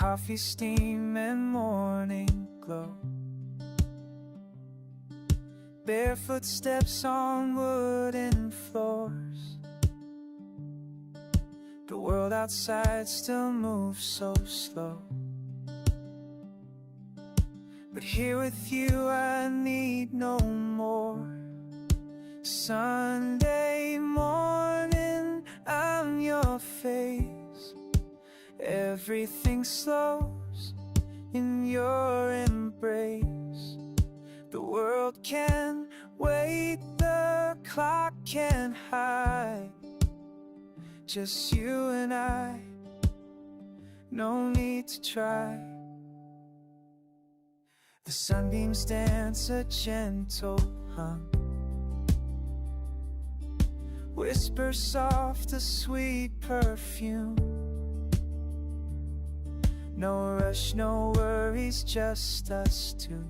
coffee steam and morning glow. Barefoot steps on wooden floors. The world outside still moves so slow, but here with you I need no more. Sunday morning, I'm your face. Everything slows in your embrace. The world can wait, the clock can't hide. Just you and I, no need to try. The sunbeams dance a gentle hum, whisper soft a sweet perfume. No rush, no worries, just us two.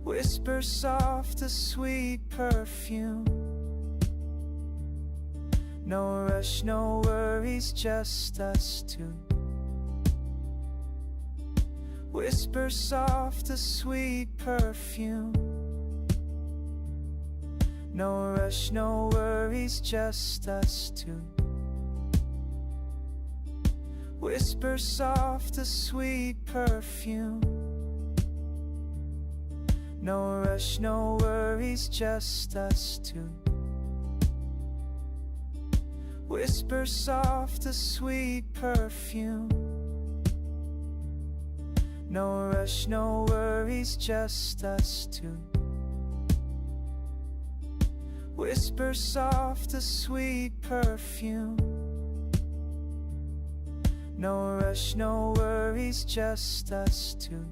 Whisper soft a sweet perfume. No rush, no worries, just us two. Whisper soft a sweet perfume. No rush, no worries, just us two. Whisper soft a sweet perfume. No rush, no worries, just us two. Whisper soft a sweet perfume. No rush, no worries, just us two. Whisper soft a sweet perfume. No rush, no worries, just us two.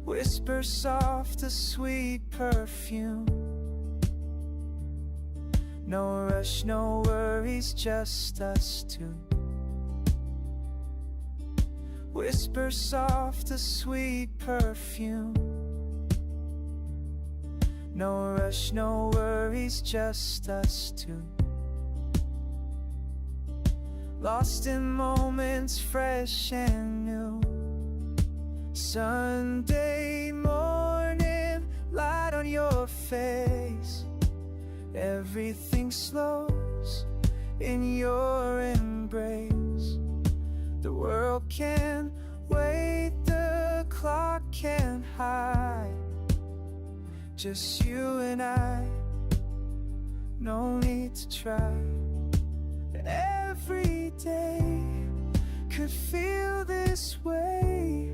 Whisper soft a sweet perfume. No rush, no worries, just us two. Whisper soft a sweet perfume. No rush, no worries, just us two. Lost in moments fresh and new. Sunday morning, light on your face. Everything slows in your embrace. The world can't wait, the clock can't hide. Just you and I, no need to try. Every day could feel this way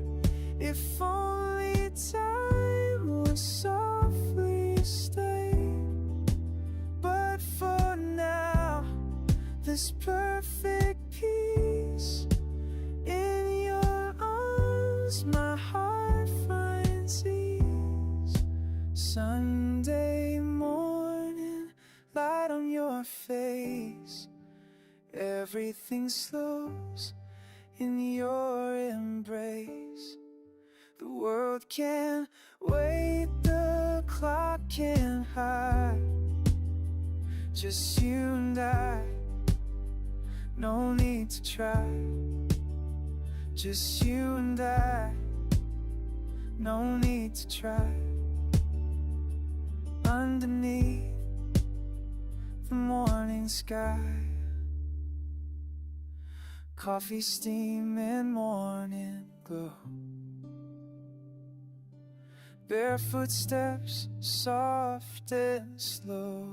if only time would softly stay. But for now, this perfect peace in your arms, my heart finds ease. Sunday morning, light on your face. Everything slows in your embrace. The world can't wait, the clock can't hide. Just you and I, no need to try. Just you and I, no need to try. Underneath the morning sky, coffee steam and morning glow. Barefoot steps, soft and slow.